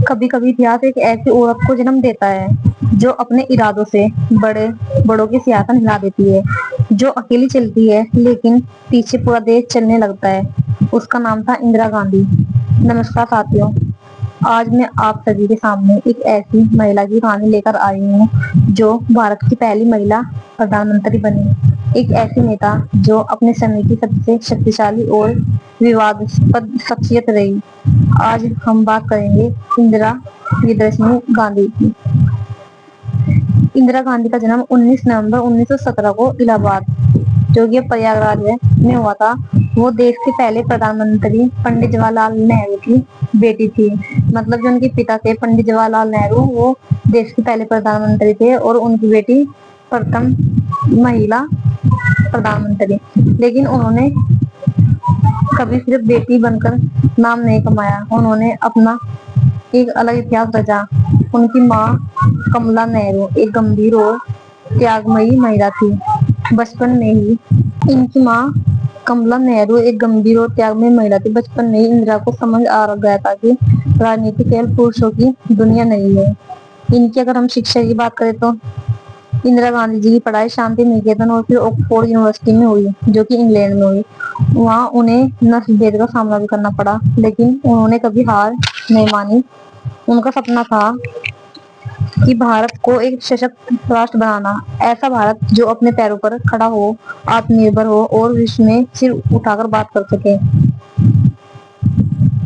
کبھی کبھی اتہاس ایک ایسی عورت کو جنم دیتا ہے جو اپنے ارادوں سے بڑوں کی سیاست ہلا دیتی ہے، جو اکیلی چلتی ہے لیکن پیچھے پورا دیش چلنے لگتا ہے۔ اس کا نام تھا اندرا گاندھی۔ نمسکار ساتھیوں، آج میں آپ سبھی کے سامنے ایک ایسی مہیلا کی کہانی لے کر آئی ہوں جو بھارت کی پہلی مہیلا پردھان منتری بنی، ایک ایسی نیتا جو اپنے سمے کی سب سے شکتیشالی اور وواداسپد شخصیت رہی۔ آج ہم بات کریں گے اندرا پریادرشنی گاندھی کی۔ اندرا گاندھی کا جنم 19 نومبر 1917 کو الہ آباد، جو کہ پریاگ راج میں ہوا تھا۔ وہ دیش کے پہلے پردھان منتری پنڈت جواہر لال نہرو کی بیٹی تھی۔ مطلب جو ان کے پتا تھے پنڈت جواہر لال نہرو، وہ دیش کے پہلے پردھان منتری تھے اور ان کی بیٹی پرتھم مہیلا پردھان منتری۔ لیکن انہوں نے کبھی صرف بیٹی بن کر نام نہیں کمایا، انہوں نے اپنا ایک الگ اتہاس رچا۔ ان کی ماں کملا نہرو ایک گمبھیر اور تیاگمئی مہیلا تھی۔ بچپن میں ہی اندرا کو سمجھ آ گیا تھا کہ راجنیتی کیول پروشوں کی دنیا نہیں ہے۔ ان کی اگر ہم شکشا کی بات کریں تو اندرا گاندھی جی کی پڑھائی شانتی نکیتن اور پھر آکسفورڈ یونیورسٹی میں ہوئی، جو کہ انگلینڈ میں ہوئی۔ وہاں انہیں نسل بھید کا سامنا بھی کرنا پڑا، لیکن انہوں نے کبھی ہار نہیں مانی۔ ان کا سپنا تھا کہ بھارت کو ایک سشکت راشٹر بنانا، ایسا بھارت جو اپنے پیروں پر کھڑا ہو، آتم نربھر ہو اور وشو میں سر اٹھا کر بات کر سکے۔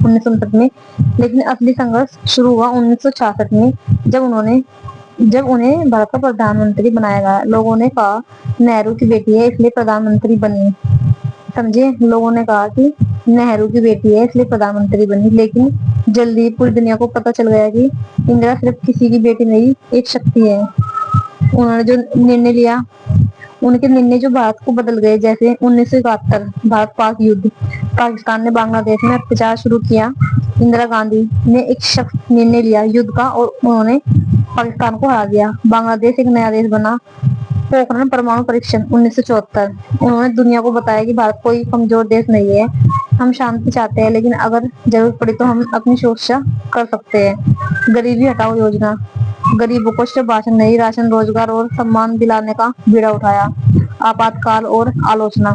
1959 میں لیکن اصلی سنگھرش شروع ہوا 1966 میں، جب انہیں بھارت کا پردھان منتری بنایا گیا۔ لوگوں نے کہا نہرو کی بیٹی ہے اس لیے پردھان منتری بنی۔ سمجھے، لوگوں نے کہا کہ نہرو کی بیٹی ہے اس لیے پردھان منتری بنی، لیکن جلدی پوری دنیا کو پتہ چل گیا کہ اندرا صرف کسی کی بیٹی نہیں، ایک شکتی ہے۔ انہوں نے جو نرنے لیا، ان کے نرنے جو بھارت کو بدل گئے، جیسے 1971 بھارت پاک یدھ، پاکستان نے بنگلہ دیش میں اتیاچار شروع کیا۔ اندرا گاندھی نے ایک سخت نرنے لیا یدھ کا اور انہوں نے پاکستان کو ہرا دیا۔ بنگلہ دیش ایک نیا دیش بنا۔ پوکھرن پرمانو پریکشن 1974، انہوں نے دنیا کو بتایا کہ بھارت کوئی کمزور دیش نہیں ہے، ہم شانتی چاہتے ہیں لیکن اگر ضرورت پڑی تو ہم اپنی سرکشا کر سکتے ہیں۔ غریبی ہٹاؤ یوجنا، غریبوں کو صرف بھاشن نہیں، راشن، روزگار اور سمان دلانے کا بیڑا اٹھایا۔ آپات کال اور آلوچنا،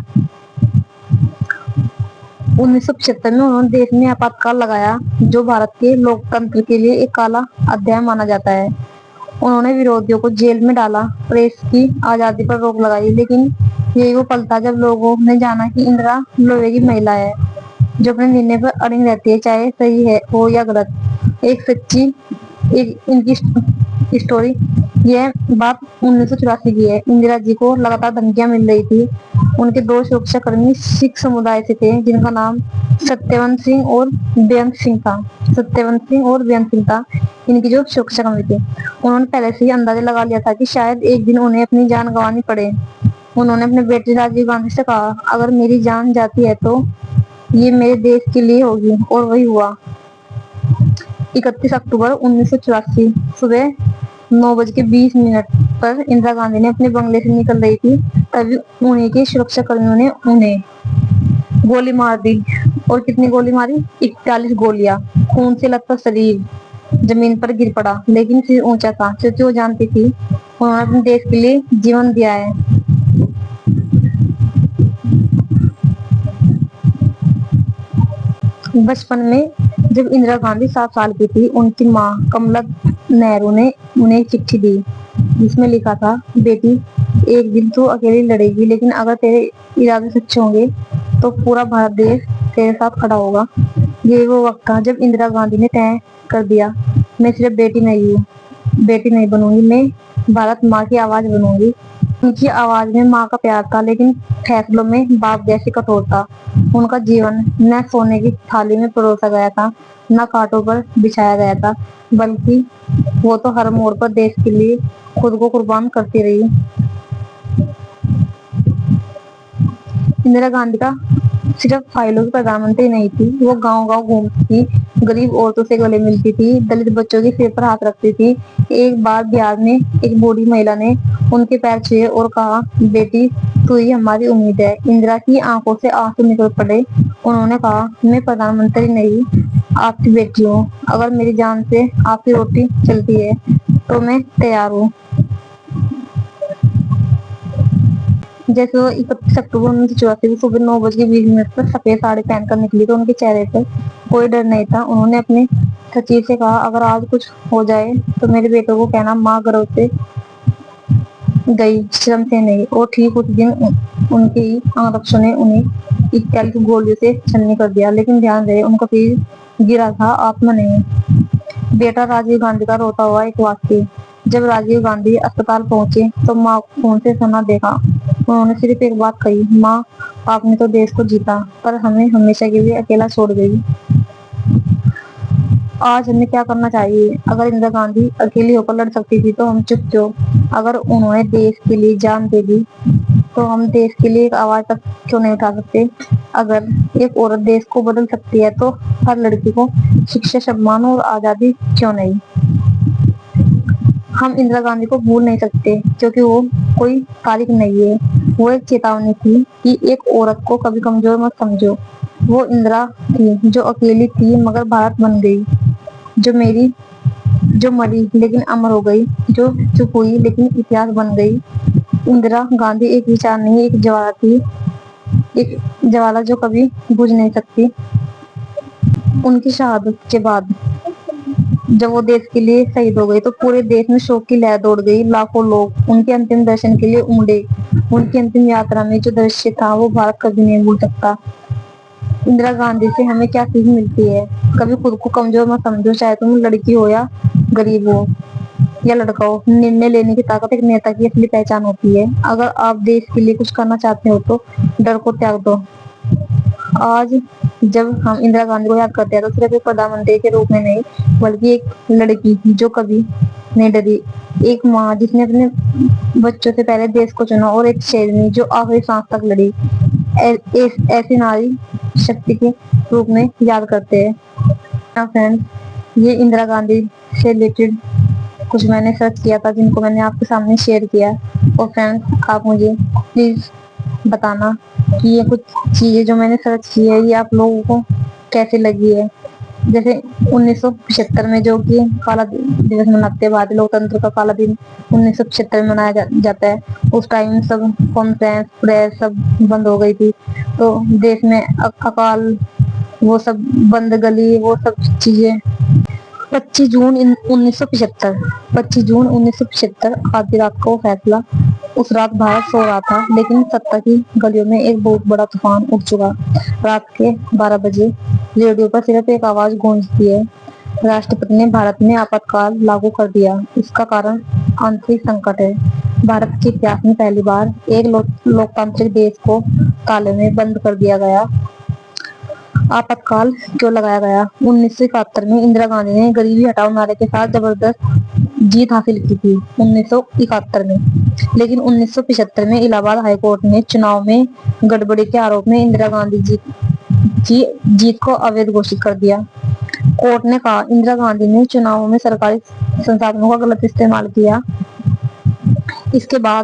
1975 میں انہوں نے دیش میں آپات کال لگایا، جو بھارت کے لوکتنتر کے لیے ایک کالا ادھیائے مانا جاتا ہے۔ انہوں نے ورودھیوں کو جیل میں ڈالا، پریس کی آزادی پر روک لگائی، لیکن یہی وہ پل تھا جب لوگوں نے جانا کہ اندرا لوہے کی مہیلا ہے جو اپنے نرنے پر اڑی رہتی ہے، چاہے صحیح ہو یا غلط۔ ان کی اسٹوری، یہ بات 1984 کی ہے۔ اندرا جی کو لگاتار دھمکیاں مل رہی تھی۔ ان کے دو سرکشا کرمی سکھ سمدائے سے تھے، جن کا نام ستیونت سنگھ اور بیانت سنگھ تھا۔ ان کی جو سرکشا کرمی تھی، انہوں نے پہلے سے ہی اندازہ لگا لیا تھا کہ شاید ایک دن انہیں اپنی جان گنوانی پڑے۔ انہوں نے اپنے بیٹے راجیو گاندھی سے کہا، اگر میری جان جاتی ہے تو یہ میرے دیش کے لیے ہوگی، اور وہی ہوا۔ 31 اکتوبر 1984 صبح 9:20 پر اندرا گاندھی نے اپنے بنگلے سے نکل رہی تھی، تبھی انہیں کے سرکشا کرمیوں نے انہیں گولی مار دی۔ اور کتنی گولی ماری؟ 41 گولیاں۔ خون سے لتپت شریر زمین پر گر پڑا، لیکن سر اونچا تھا، کیونکہ وہ جانتی تھی انہوں نے اپنے دیش کے لیے جیون دیا ہے۔ بچپن میں جب اندرا گاندھی 7 سال کی تھی، ان کی ماں کملا نہرو نے انہیں ایک چٹھی دی، جس میں لکھا تھا، بیٹی ایک دن تو اکیلی لڑے گی، لیکن اگر تیرے ارادے سچے ہوں گے تو پورا بھارت دیش تیرے ساتھ کھڑا ہوگا۔ یہ وہ وقت تھا جب اندرا گاندھی نے طے کر دیا، میں صرف بیٹی نہیں بنوں گی، میں بھارت ماں کی آواز بنوں گی۔ ان کی آواز میں ماں کا پیار تھا، لیکن فیصلوں میں باپ جیسی کٹھورتا۔ ان کا جیون نہ سونے کی تھالی میں پروسا گیا تھا، نہ کانٹوں پر بچھایا گیا تھا، بلکہ وہ تو ہر موڑ پر دیش کے لیے خود کو قربان کرتی رہی۔ اندرا گاندھی کا صرف فائلوں کی پردھان منتری نہیں تھی، وہ گاؤں گاؤں گھومتی تھی، غریب عورتوں سے گلے ملتی تھی، دلت بچوں کے سر پر ہاتھ رکھتی تھی۔ ایک بار بہار میں ایک بوڑھی مہیلا نے ان کے پیر چھوئے اور کہا، بیٹی تو ہی ہماری امید ہے۔ اندرا کی آنکھوں سے آنسو نکل پڑے۔ انہوں نے کہا، میں پردھان منتری نہیں، آپ کی بیٹی ہوں۔ اگر میری جان سے آپ کی روٹی چلتی ہے تو میں تیار ہوں۔ جیسے وہ 31 اکتوبر 1984 کو صبح 9:20 پر سفید ساڑی پہن کر نکلی تو ان کے چہرے پر کوئی ڈر نہیں تھا۔ انہوں نے اپنے سچیو سے کہا، اگر آج کچھ ہو جائے تو میرے بیٹے کو کہنا ماں گرو سے گئی، شرم سے نہیں۔ اور ٹھیک اسی دن ان کے ہی انگرکشوں نے انہیں 41 گولیوں سے چھلنی کر دیا۔ لیکن دھیان رہے، ان کا تیر گرا تھا، آتما نہیں۔ بیٹا راجیو گاندھی کا روتا ہوا ایک واقعہ۔ جب راجیو گاندھی اسپتال پہنچے تو ماں کو خون سے سنا دیکھا۔ انہوں نے صرف ایک بات کہی، ماں آپ نے تو دیش کو جیتا پر ہمیں ہمیشہ کے لیے اکیلا چھوڑ گئی۔ آج ہمیں کیا کرنا چاہیے؟ اگر اندرا گاندھی اکیلی ہو کر لڑ سکتی تھی تو ہم چپ کیوں؟ اگر انہوں نے دیش کے لیے جان دے دی تو ہم دیش کے لیے ایک آواز تک کیوں نہیں اٹھا سکتے؟ اگر ایک عورت دیش کو بدل سکتی ہے تو ہر لڑکی کو شکشا، سمان اور آزادی کیوں نہیں؟ ہم اندرا گاندھی کو بھول نہیں سکتے کیونکہ وہ کوئی تاریخ نہیں ہے، وہ ایک چیتاونی تھی کہ ایک عورت کو کبھی کمزور مت سمجھو۔ وہ اندرا تھی جو اکیلی تھی مگر بھارت بن گئی، جو مری لیکن امر ہو گئی، جو چپ ہوئی لیکن اتہاس بن گئی۔ اندرا گاندھی ایک وچار نہیں، ایک جوالا تھی، ایک جوالا جو کبھی بجھ نہیں سکتی۔ ان کی شہادت کے بعد جب وہ دیش کے لیے شہید ہو گئی تو پورے دیش میں شوق کی لہر دوڑ گئی۔ لاکھوں لوگ ان کے انتم درشن کے لیے امڑے۔ ان کی انتم یاترا میں جو درشیہ تھا وہ بھارت کبھی نہیں بھول سکتا۔ اندرا گاندھی سے ہمیں کیا سیکھ ملتی ہے؟ کبھی خود کو کمزور مت سمجھو، چاہے تم لڑکی ہو یا غریب ہو یا لڑکا ہو۔ نرنے لینے کی طاقت ایک نیتا کی اصلی پہچان ہوتی ہے۔ اگر آپ دیش کے لیے کچھ کرنا چاہتے ہو تو ڈر کو تیاگ دو۔ آج جب ہم اندرا گاندھی کو یاد کرتے ہیں تو صرف ایک پردھان منتری کے روپ میں نہیں بلکہ ایک لڑکی جو کبھی نہیں ڈری، ایک ماں جس نے اپنے بچوں سے پہلے دیش کو چنا، اور ایک شیرنی جو آخری سانس تک لڑی، ایسی ناری شکتی کے روپ میں یاد کرتے ہیں۔ فرینڈز، یہ اندرا گاندھی سے ریلیٹڈ کچھ میں نے سرچ کیا تھا جن کو میں نے آپ کے سامنے شیئر کیا۔ اور فرینڈز، آپ مجھے پلیز بتانا کہ یہ کچھ چیزیں جو میں نے سرچ کی ہے یہ آپ لوگوں کو کیسے لگی ہے۔ جیسے 1975 میں جو کہ کالا دن مناتے ہیں، بھارتی لوک تنتر کا کالا دن 1975 میں منایا جاتا ہے۔ اس ٹائم سب کانفرنس پریس سب بند ہو گئی تھی تو دیش میں اکال وہ سب بند گلی وہ سب چیزیں۔ 25 جون 1975 آدھی رات کو فیصلہ۔ اس رات بھارت سو رہا تھا لیکن ستہ کی گلیوں میں ایک بہت بڑا طوفان اٹھ چکا۔ رات کے 12 بجے ریڈیو پر صرف ایک آواز گونجتی ہے، راشٹرپتی نے بھارت میں آپاتکال لاگو کر دیا۔ اس کا کارن آنترک سنکٹ ہے۔ بھارت کے اتہاس میں پہلی بار ایک لوکتانترک دیش کو تالے میں بند کر دیا گیا۔ آپاتکال کیوں لگایا گیا؟ 1971 میں اندرا گاندھی نے غریبی ہٹاؤ نعرے کے ساتھ زبردست جیت حاصل کی تھی 1971 میں، لیکن 1975 میں الہ آباد ہائی کورٹ نے چناؤ میں گڑبڑی کے آروپ میں اندرا گاندھی کی جیت کو اویدھ گھوشت کر دیا۔ کورٹ نے کہا، اندرا گاندھی نے چناؤں میں سرکاری سنسادھنوں کا غلط استعمال کیا۔ اس کے بعد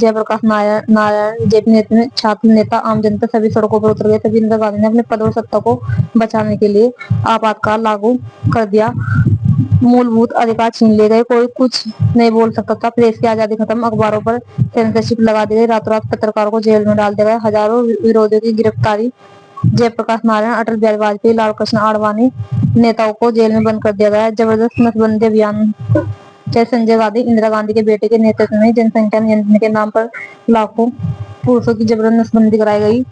جے پرکاش نارائن، جے پی نیتو، چھاتر نیتا، عام جنتا سبھی سڑکوں پر اتر گئے۔ تبھی اندرا گاندھی نے اپنے پد اور ستہ کو بچانے کے لیے آپاتکال لاگو کر دیا۔ مولبھوت ادھیکار چھین لیے گئے، کوئی کچھ نہیں بول سکتا تھا، پریس کی آزادی ختم، اخباروں پر سینسرشپ لگا دی گئی، راتوں رات پترکاروں کو جیل میں ڈال دیا گیا، ہزاروں وروධیوں کی گرفتاری۔ جے پرکاش نارائن، اٹل بہاری واجپئی، لال کرشن آڈوانی نیتاؤں کو جیل میں بند کر دیا گیا۔ زبردست نس بندی ابھیان چلے۔ سنجے گاندھی، اندرا گاندھی کے بیٹے کے نیترتو میں جن سنکھیا نینترن کے نام پر لاکھوں پروشوں کی زبردست نس بندی کرائی گئی۔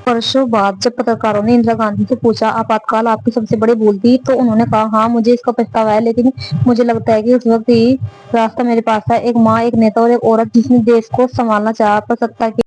برسوں بعد جب پترکاروں نے اندرا گاندھی سے پوچھا، آپاتکال آپ کی سب سے بڑی بھول تھی؟ تو انہوں نے کہا، ہاں مجھے اس کا پچھتاوا ہے، لیکن مجھے لگتا ہے کہ اس وقت یہی راستہ میرے پاس تھا، ایک ماں، ایک نیتا اور ایک عورت جس نے دیش کو سنبھالنا چاہا پر ستہ کے